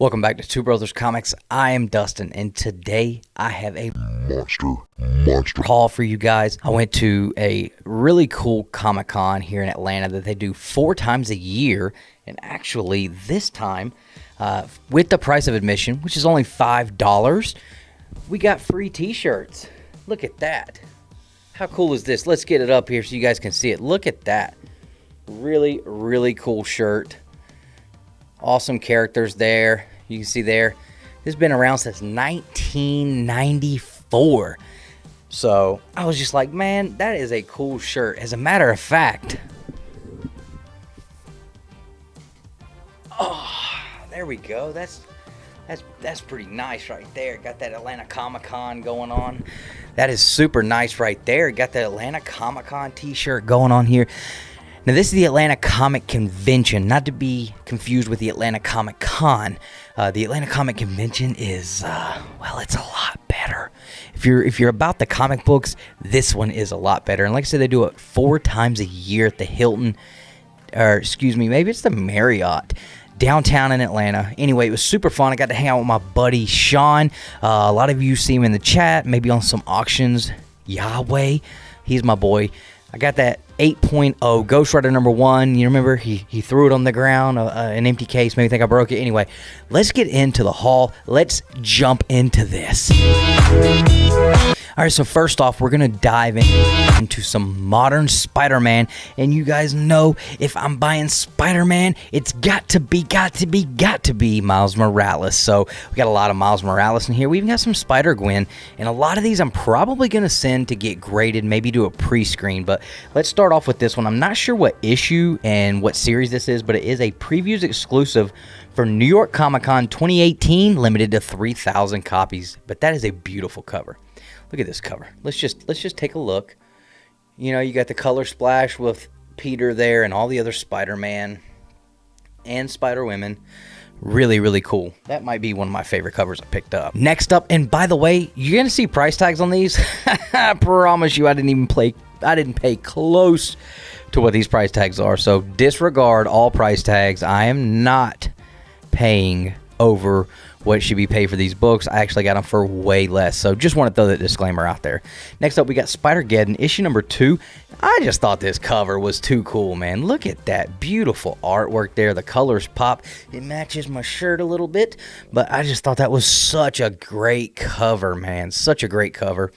Welcome back to Two Brothers Comics. I am Dustin, and today I have a monster haul for you guys. I went to a really cool ComiKon here in Atlanta that they do 4 times a year, and actually this time, with the price of admission, which is only $5, we got free t-shirts. Look at that. How cool is this? Let's get it up here so you guys can see it. Look at that. Really, really cool shirt. Awesome characters there. You can see there. This has been around since 1994. So I was just like, man, that is a cool shirt. As a matter of fact, oh, there we go. That's pretty nice right there. Got that Atlanta Comic-Con going on. That is super nice right there. Got that Atlanta Comic-Con t-shirt going on here. Now, this is the Atlanta Comic Convention, not to be confused with the Atlanta Comic Con. The Atlanta Comic Convention is, well, it's a lot better. If you're about the comic books, this one is a lot better. And like I said, they do it 4 times a year at the Hilton, or excuse me, maybe it's the Marriott, downtown in Atlanta. Anyway, it was super fun. I got to hang out with my buddy Sean. A lot of you see him in the chat, maybe on some auctions. Yahweh, he's my boy. I got that 8.0 Ghost Rider #1. You remember he threw it on the ground, an empty case, made me think I broke it. Anyway, let's get into the haul. Let's jump into this. All right, so first off, we're going to dive into some modern Spider-Man. And you guys know if I'm buying Spider-Man, it's got to be Miles Morales. So we got a lot of Miles Morales in here. We even got some Spider-Gwen. And a lot of these I'm probably going to send to get graded, maybe do a pre-screen. But let's start off with this one. I'm not sure what issue and what series this is, but it is a previews exclusive for New York Comic Con 2018, limited to 3,000 copies. But that is a beautiful cover. Look at this cover. Let's just take a look. You know, you got the color splash with Peter there and all the other Spider-Man and Spider-Women. Really, really cool. That might be one of my favorite covers I picked up. Next up, and by the way, you're going to see price tags on these. I promise you I didn't pay close to what these price tags are. So disregard all price tags. I am not paying over what should be paid for these books. I actually got them for way less. So just want to throw that disclaimer out there. Next up, we got Spider-Geddon, issue #2. I just thought this cover was too cool, man. Look at that beautiful artwork there. The colors pop. It matches my shirt a little bit, but I just thought that was such a great cover, man. Such a great cover.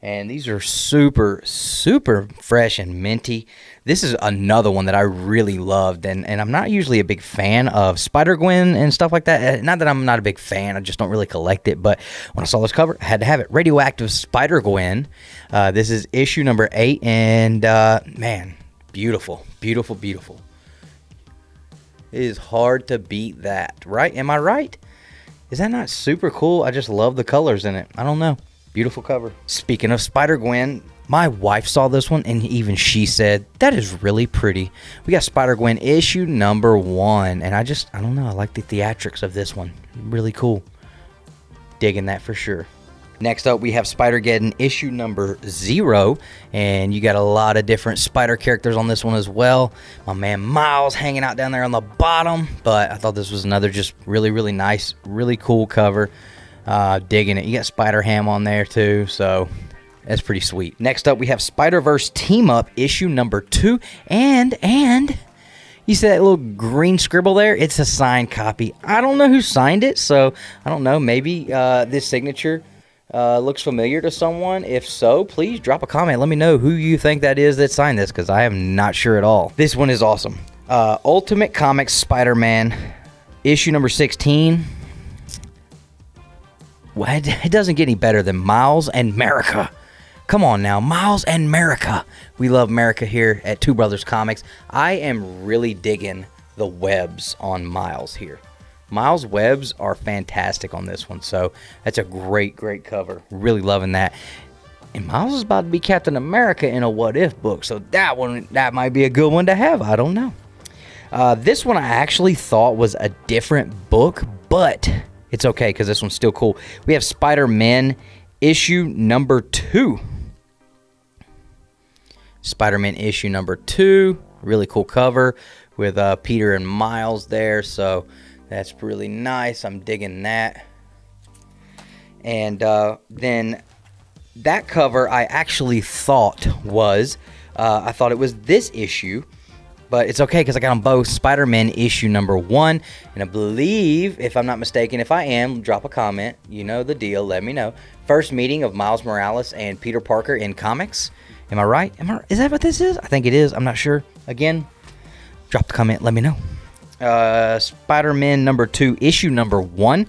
And these are super, super fresh and minty. This is another one that I really loved. And I'm not usually a big fan of Spider-Gwen and stuff like that. Not that I'm not a big fan. I just don't really collect it. But when I saw this cover, I had to have it. Radioactive Spider-Gwen. This is issue #8. And, man, beautiful, beautiful, beautiful. It is hard to beat that, right? Am I right? Is that not super cool? I just love the colors in it. I don't know. Beautiful cover. Speaking of Spider-Gwen, my wife saw this one, and even she said, that is really pretty. We got Spider-Gwen issue #1, and I don't know, I like the theatrics of this one. Really cool. Digging that for sure. Next up, we have Spider-Geddon issue #0, and you got a lot of different Spider characters on this one as well. My man Miles hanging out down there on the bottom, but I thought this was another just really, really nice, really cool cover. Digging it. You got Spider-Ham on there too, so that's pretty sweet. Next up, we have Spider-Verse Team Up issue #2, and you see that little green scribble there? It's a signed copy. I don't know who signed it, so I don't know. Maybe this signature looks familiar to someone. If so, please drop a comment. Let me know who you think that is that signed this, because I am not sure at all. This one is awesome. Ultimate Comics Spider-Man issue #16. It doesn't get any better than Miles and America. Come on now, Miles and America. We love America here at Two Brothers Comics. I am really digging the webs on Miles here. Miles' webs are fantastic on this one, so that's a great, great cover. Really loving that. And Miles is about to be Captain America in a What If book, so that might be a good one to have. I don't know. This one I actually thought was a different book, but it's okay because this one's still cool. We have Spider-Man issue #2. Spider-Man issue #2. Really cool cover with Peter and Miles there. So That's really nice. I'm digging that. And then that cover I actually thought was, I thought it was this issue. But it's okay because I got them both. Spider-Man issue number 1. And I believe, if I'm not mistaken, if I am, drop a comment. You know the deal. Let me know. First meeting of Miles Morales and Peter Parker in comics. Am I right? Is that what this is? I think it is. I'm not sure. Again, drop the comment. Let me know. Spider-Man number 2, issue number 1.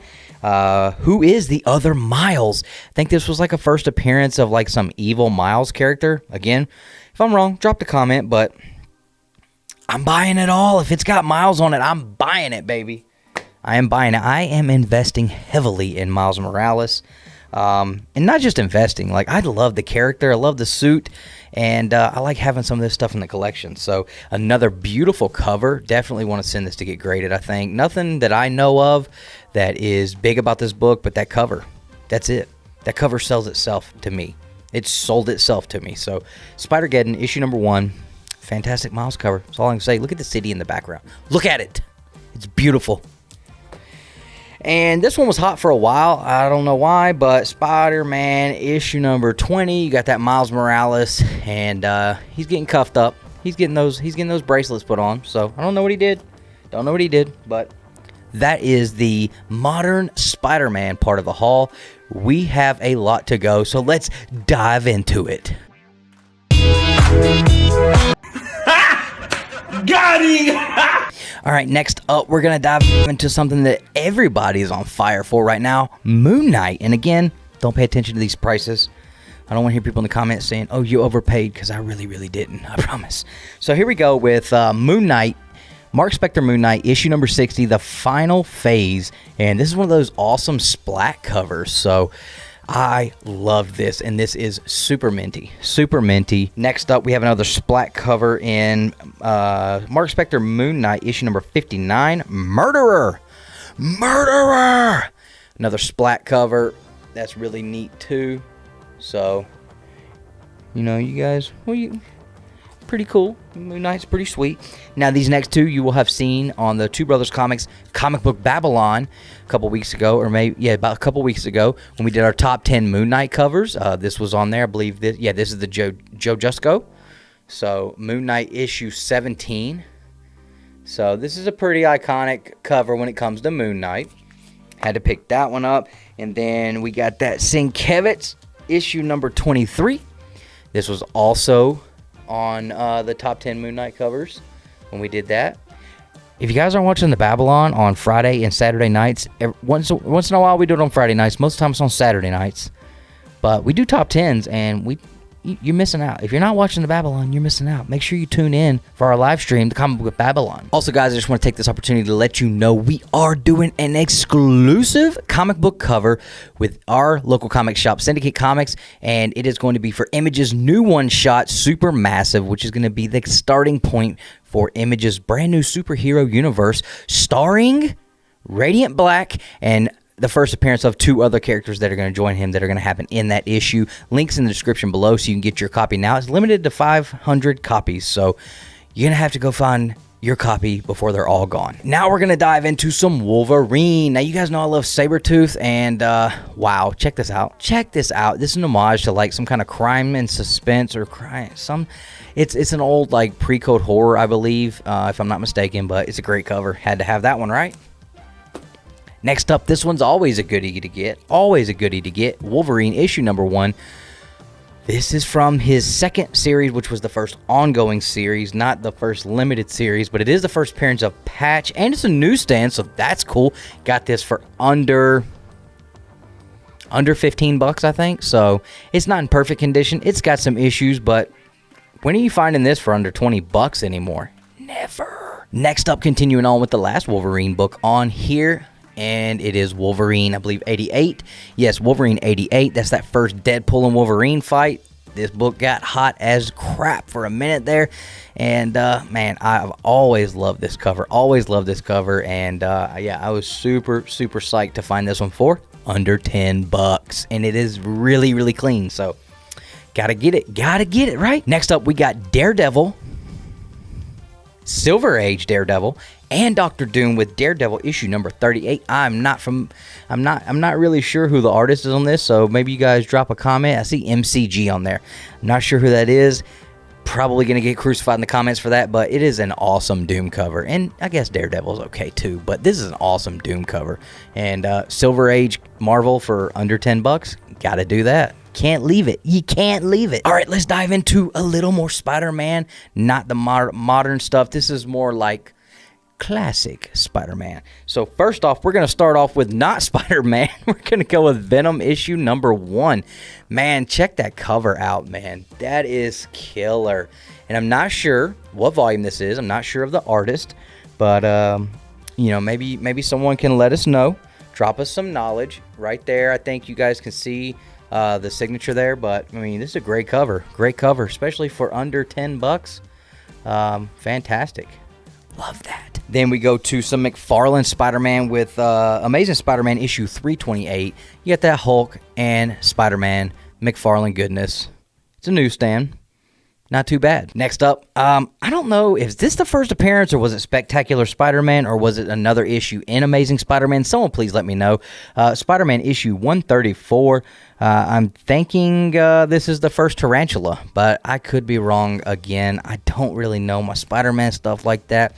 Who is the other Miles? I think this was like a first appearance of like some evil Miles character. Again, if I'm wrong, drop the comment. But I'm buying it all. If it's got Miles on it, I'm buying it, baby. I am buying it. I am investing heavily in Miles Morales. And not just investing. Like, I love the character. I love the suit. And I like having some of this stuff in the collection. So, another beautiful cover. Definitely want to send this to get graded, I think. Nothing that I know of that is big about this book, but that cover. That's it. That cover sells itself to me. It sold itself to me. So, Spider-Geddon, issue number 1. Fantastic Miles cover. That's all I can say. Look at the city in the background. Look at it. It's beautiful. And this one was hot for a while. I don't know why, but Spider-Man issue number 20. You got that Miles Morales, and he's getting cuffed up. He's getting those bracelets put on. So I don't know what he did. Don't know what he did, but that is the modern Spider-Man part of the haul. We have a lot to go, so let's dive into it. Got him! All right, next up, we're going to dive into something that everybody is on fire for right now, Moon Knight. And again, don't pay attention to these prices. I don't want to hear people in the comments saying, oh, you overpaid, because I really, really didn't. I promise. So here we go with Moon Knight, Mark Spector Moon Knight, issue number 60, the final phase. And this is one of those awesome splat covers. So I love this, and this is super minty. Super minty. Next up, we have another splat cover in Mark Spector Moon Knight, issue number 59, Murderer! Murderer! Another splat cover. That's really neat, too. So, you know, you guys, pretty cool. Moon Knight's pretty sweet. Now, these next two you will have seen on the Two Brothers Comics Comic Book Babble-on a couple weeks ago, or maybe, yeah, about a couple weeks ago when we did our top 10 Moon Knight covers. This was on there, I believe. This is the Joe Jusko. So, Moon Knight issue 17. So, this is a pretty iconic cover when it comes to Moon Knight. Had to pick that one up. And then we got that Sienkiewicz issue number 23. This was also on the top 10 Moon Knight covers when we did that. If you guys aren't watching the Babble-on on Friday and Saturday nights, once in a while we do it on Friday nights. Most of the time it's on Saturday nights. But we do top 10s, and you're missing out. If you're not watching the Babble-on, you're missing out. Make sure you tune in for our live stream, the Comic Book Babble-on. Also, guys, I just want to take this opportunity to let you know we are doing an exclusive comic book cover with our local comic shop, Syndicate Comics, and it is going to be for Image's new one-shot, Supermassive, which is going to be the starting point for Image's brand new superhero universe, starring Radiant Black and the first appearance of 2 other characters that are going to join him that are going to happen in that issue. Links in the description below so you can get your copy now. It's limited to 500 copies, so you're going to have to go find your copy before they're all gone. Now we're going to dive into some Wolverine. Now, you guys know I love Sabretooth, and wow, check this out. Check this out. This is an homage to like some kind of crime and suspense or crime. It's an old like pre-code horror, I believe, if I'm not mistaken, but it's a great cover. Had to have that one, right? Next up, this one's always a goodie to get. Always a goodie to get. Wolverine issue number 1. This is from his second series, which was the first ongoing series, not the first limited series, but it is the first appearance of Patch, and it's a newsstand, so that's cool. Got this for under $15, I think. So it's not in perfect condition. It's got some issues, but when are you finding this for under $20 anymore? Never. Next up, continuing on with the last Wolverine book on here. And it is Wolverine, I believe, 88. Yes, Wolverine 88. That's that first Deadpool and Wolverine fight. This book got hot as crap for a minute there. And, man, I've always loved this cover. Always loved this cover. And, yeah, I was super, super psyched to find this one for under $10. And it is really, really clean. So, gotta get it. Gotta get it, right? Next up, we got Daredevil. Silver Age Daredevil. and Doctor Doom with Daredevil issue number 38. I'm not really sure who the artist is on this, so maybe you guys drop a comment. I see MCG on there. I'm not sure who that is. Probably going to get crucified in the comments for that, but it is an awesome Doom cover. And I guess Daredevil's okay too, but this is an awesome Doom cover. And Silver Age Marvel for under 10 bucks. Got to do that. Can't leave it. You can't leave it. All right, let's dive into a little more Spider-Man. Not the modern stuff. This is more like classic Spider-Man. So first off, we're going to start off with not Spider-Man. We're going to go with Venom issue number 1. Man, check that cover out, man. That is killer. And I'm not sure what volume this is. I'm not sure of the artist, but you know, maybe someone can let us know. Drop us some knowledge right there. I think you guys can see the signature there, but I mean, this is a great cover, especially for under 10 bucks. Fantastic. Love that. Then we go to some McFarlane Spider-Man with Amazing Spider-Man issue 328. You got that Hulk and Spider-Man McFarlane goodness. It's a newsstand. Not too bad. Next up, I don't know, is this the first appearance or was it Spectacular Spider-Man or was it another issue in Amazing Spider-Man? Someone please let me know. Spider-Man issue 134. I'm thinking this is the first Tarantula, but I could be wrong again. I don't really know my Spider-Man stuff like that.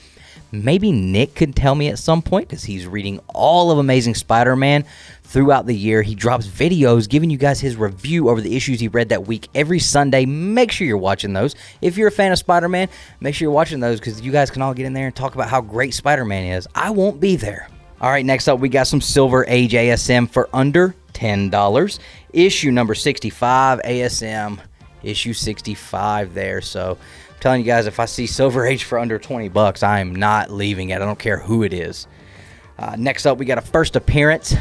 Maybe Nick could tell me at some point because he's reading all of Amazing Spider-Man throughout the year. He drops videos giving you guys his review over the issues he read that week every Sunday. Make sure you're watching those. If you're a fan of Spider-Man, make sure you're watching those because you guys can all get in there and talk about how great Spider-Man is. I won't be there. All right, next up, we got some Silver Age ASM for under $10. Issue number 65, ASM, issue 65 there. So I'm telling you guys, if I see Silver Age for under 20 bucks, I am not leaving it. I don't care who it is. Next up, we got a first appearance,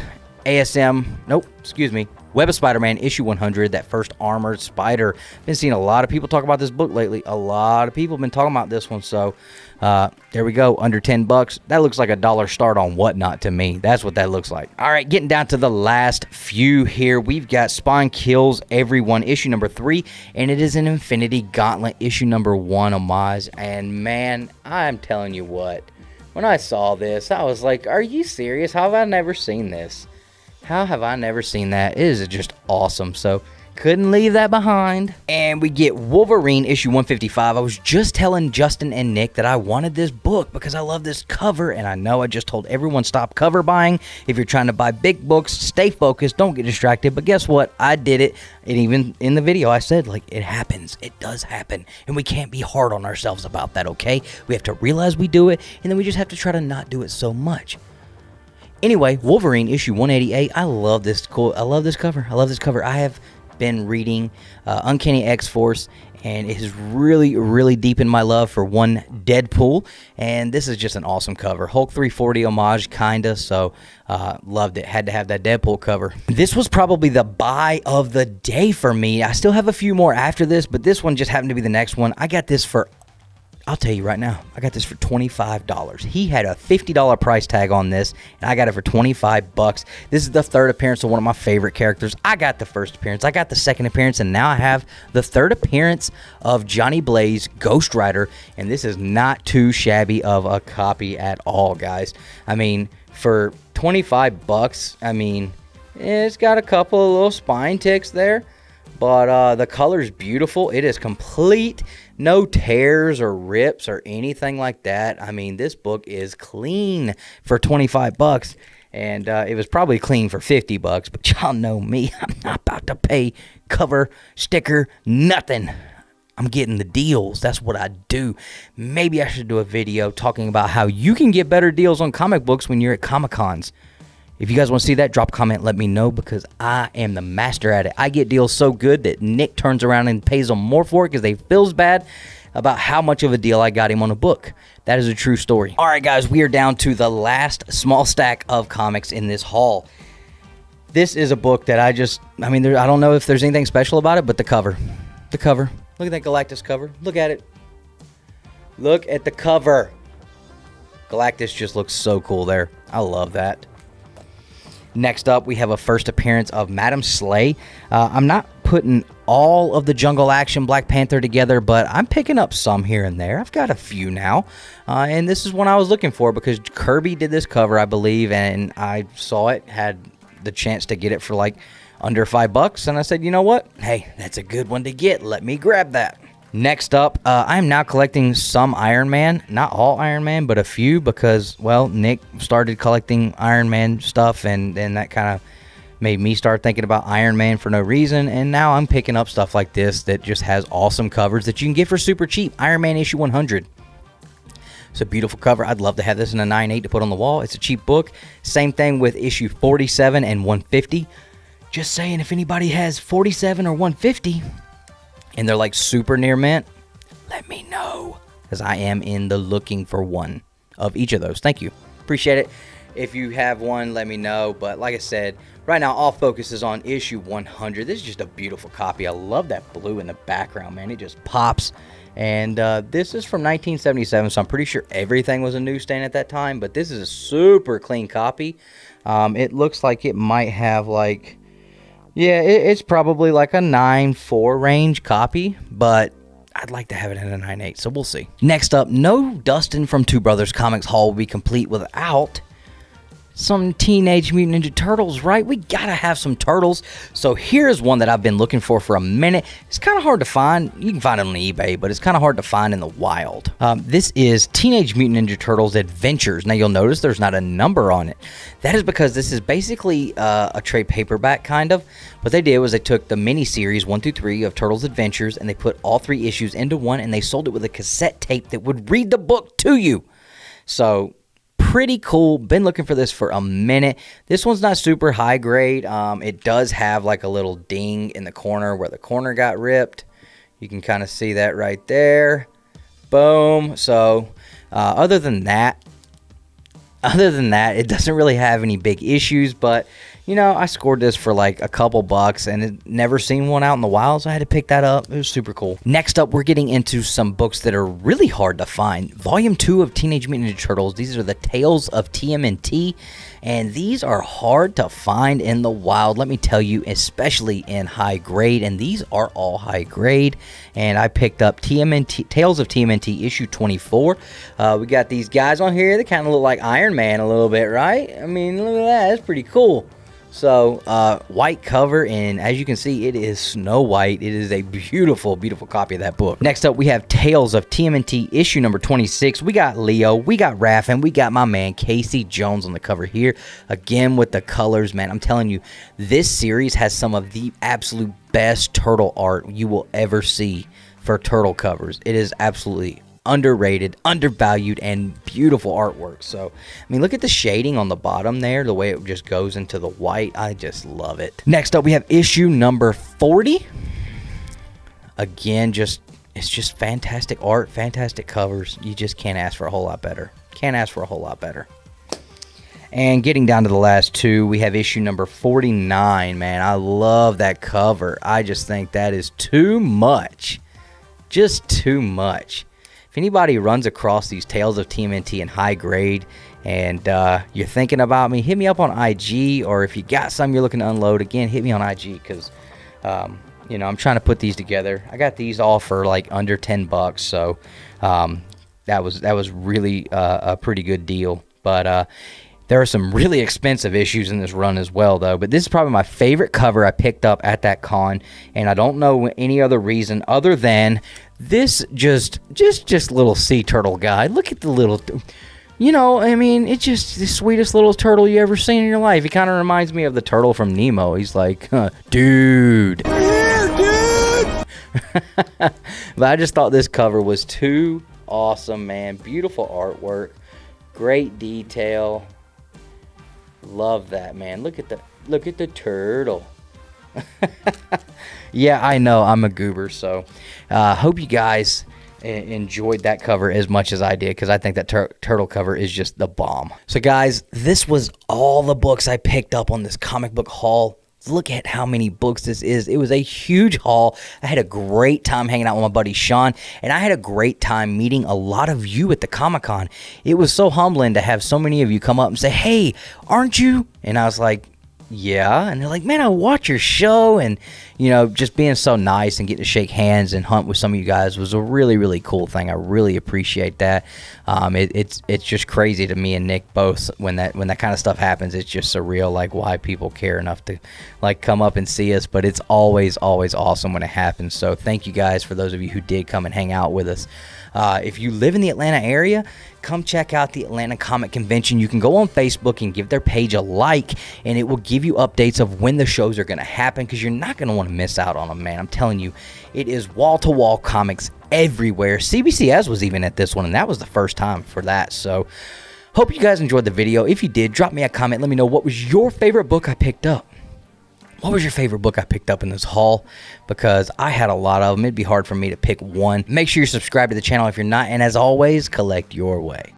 Web of Spider-Man, issue 100, that first Armored Spider. Been seeing a lot of people talk about this book lately. A lot of people have been talking about this one, so there we go, under 10 bucks. That looks like a dollar start on Whatnot to me. That's what that looks like. All right, getting down to the last few here. We've got Spawn Kills Everyone, issue number 3, and it is an Infinity Gauntlet, issue number 1 homage. And man, I'm telling you what, when I saw this, I was like, are you serious? How have I never seen this? How have I never seen that? It is just awesome. So couldn't leave that behind. And we get Wolverine issue 155. I was just telling Justin and Nick that I wanted this book because I love this cover. And I know I just told everyone stop cover buying. If you're trying to buy big books, stay focused. Don't get distracted. But guess what? I did it. And even in the video, I said, like, it happens. It does happen. And we can't be hard on ourselves about that, okay? We have to realize we do it. And then we just have to try to not do it so much. Anyway, Wolverine issue 188. I love this cover. I love this cover. I have been reading Uncanny X-Force, and it is really, really deep in my love for one Deadpool. And this is just an awesome cover. Hulk 340 homage, kinda. So loved it. Had to have that Deadpool cover. This was probably the buy of the day for me. I still have a few more after this, but this one just happened to be the next one. I got this for, I'll tell you right now, I got this for $25. He had a $50 price tag on this, and I got it for 25 bucks. This is the third appearance of one of my favorite characters. I got the first appearance, I got the second appearance, and now I have the third appearance of Johnny Blaze, Ghost Rider, and this is not too shabby of a copy at all, guys. I mean, for 25 bucks, I mean, it's got a couple of little spine ticks there, but the color's beautiful. It is complete. No tears or rips or anything like that. I mean, this book is clean for 25 bucks. And it was probably clean for 50 bucks. But y'all know me. I'm not about to pay cover, sticker, nothing. I'm getting the deals. That's what I do. Maybe I should do a video talking about how you can get better deals on comic books when you're at Comic-Cons. If you guys want to see that, drop a comment, let me know, because I am the master at it. I get deals so good that Nick turns around and pays them more for it because they feels bad about how much of a deal I got him on a book. That is a true story. All right, guys, we are down to the last small stack of comics in this haul. This is a book that I don't know if there's anything special about it, but the cover. The cover. Look at that Galactus cover. Look at it. Look at the cover. Galactus just looks so cool there. I love that. Next up, we have a first appearance of Madam Slay. I'm not putting all of the Jungle Action Black Panther together, but I'm picking up some here and there. I've got a few now, and this is one I was looking for because Kirby did this cover, I believe, and I saw it, had the chance to get it for like under $5, and I said, you know what? Hey, that's a good one to get. Let me grab that. Next up, I'm now collecting some Iron Man. Not all Iron Man, but a few because, well, Nick started collecting Iron Man stuff, and then that kind of made me start thinking about Iron Man for no reason, and now I'm picking up stuff like this that just has awesome covers that you can get for super cheap. Iron Man issue 100. It's a beautiful cover. I'd love to have this in a 9/8 to put on the wall. It's a cheap book. Same thing with issue 47 and 150. Just saying, if anybody has 47 or 150 and they're like super near mint, let me know, because I am in the looking for one of each of those. Thank you. Appreciate it. If you have one, let me know. But like I said, right now all focus is on issue 100. This is just a beautiful copy. I love that blue in the background, man. It just pops. And this is from 1977, so I'm pretty sure everything was a newsstand at that time. But this is a super clean copy. It looks like it might have like, yeah, it's probably like a 9.4 range copy, but I'd like to have it in a 9.8, so we'll see. Next up, no Dustin from Two Brothers Comics haul will be complete without some Teenage Mutant Ninja Turtles, right? We gotta have some turtles. So here's one that I've been looking for a minute. It's kind of hard to find. You can find it on eBay, but it's kind of hard to find in the wild. This is Teenage Mutant Ninja Turtles Adventures. Now you'll notice there's not a number on it. That is because this is basically a trade paperback, kind of. What they did was they took the mini-series 1 through 3 of Turtles Adventures, and they put all 3 issues into one, and they sold it with a cassette tape that would read the book to you. So pretty cool. Been looking for this for a minute. This one's not super high grade. It does have like a little ding in the corner where the corner got ripped. You can kind of see that right there. Boom. So other than that, it doesn't really have any big issues, but you know, I scored this for like a couple bucks and had never seen one out in the wild, so I had to pick that up. It was super cool. Next up, we're getting into some books that are really hard to find. Volume 2 of Teenage Mutant Ninja Turtles. These are the Tales of Tmnt, and these are hard to find in the wild, let me tell you, especially in high grade, and these are all high grade. And I picked up Tales of Tmnt issue 24. We got these guys on here that kind of look like Iron Man a little bit, right? I mean, look at that. That's pretty cool. So, white cover, and as you can see, it is Snow White. It is a beautiful, beautiful copy of that book. Next up, we have Tales of Tmnt issue number 26. We got Leo, we got Raph, and we got my man Casey Jones on the cover here. Again, with the colors, man, I'm telling you, this series has some of the absolute best turtle art you will ever see for turtle covers. It is absolutely underrated, undervalued, and beautiful artwork. So, I mean, look at the shading on the bottom there, the way it just goes into the white. I just love it. Next up, we have issue number 40. Again, it's just fantastic art, fantastic covers. You just can't ask for a whole lot better. Can't ask for a whole lot better. And getting down to the last two, we have issue number 49. Man, I love that cover. I just think that is too much. Just too much. If anybody runs across these Tales of Tmnt in high grade and you're thinking about me, hit me up on IG, or if you got some you're looking to unload, again, hit me on IG, because you know, I'm trying to put these together. I got these all for like under $10, so that was really a pretty good deal. But there are some really expensive issues in this run as well, though. But this is probably my favorite cover I picked up at that con, and I don't know any other reason other than this just little sea turtle guy. Look at the little, you know, I mean, it's just the sweetest little turtle you ever seen in your life. He kind of reminds me of the turtle from Nemo. He's like, dude. We're here, dude. But I just thought this cover was too awesome, man. Beautiful artwork, great detail. Love that, man. Look at the turtle. Yeah, I know I'm a goober, so hope you guys enjoyed that cover as much as I did, because I think that turtle cover is just the bomb. So guys, this was all the books I picked up on this comic book haul. Look at how many books this is. It was a huge haul. I had a great time hanging out with my buddy Sean, and I had a great time meeting a lot of you at the Comic-Con. It was so humbling to have so many of you come up and say, hey, aren't you? And I was like, yeah. And they're like, man, I watch your show. And, you know, just being so nice and getting to shake hands and hunt with some of you guys was a really, really cool thing. I really appreciate that. It's just crazy to me and Nick both when that kind of stuff happens. It's just surreal, like why people care enough to like come up and see us. But it's always awesome when it happens. So thank you guys for those of you who did come and hang out with us. If you live in the Atlanta area, come check out the Atlanta Comic Convention. You can go on Facebook and give their page a like, and it will give you updates of when the shows are going to happen, because you're not going to want to miss out on them, man. I'm telling you, it is wall-to-wall comics everywhere. CBCS was even at this one, and that was the first time for that. So hope you guys enjoyed the video. If you did, drop me a comment. Let me know what was your favorite book I picked up. What was your favorite book I picked up in this haul? Because I had a lot of them. It'd be hard for me to pick one. Make sure you're subscribed to the channel if you're not. And as always, collect your way.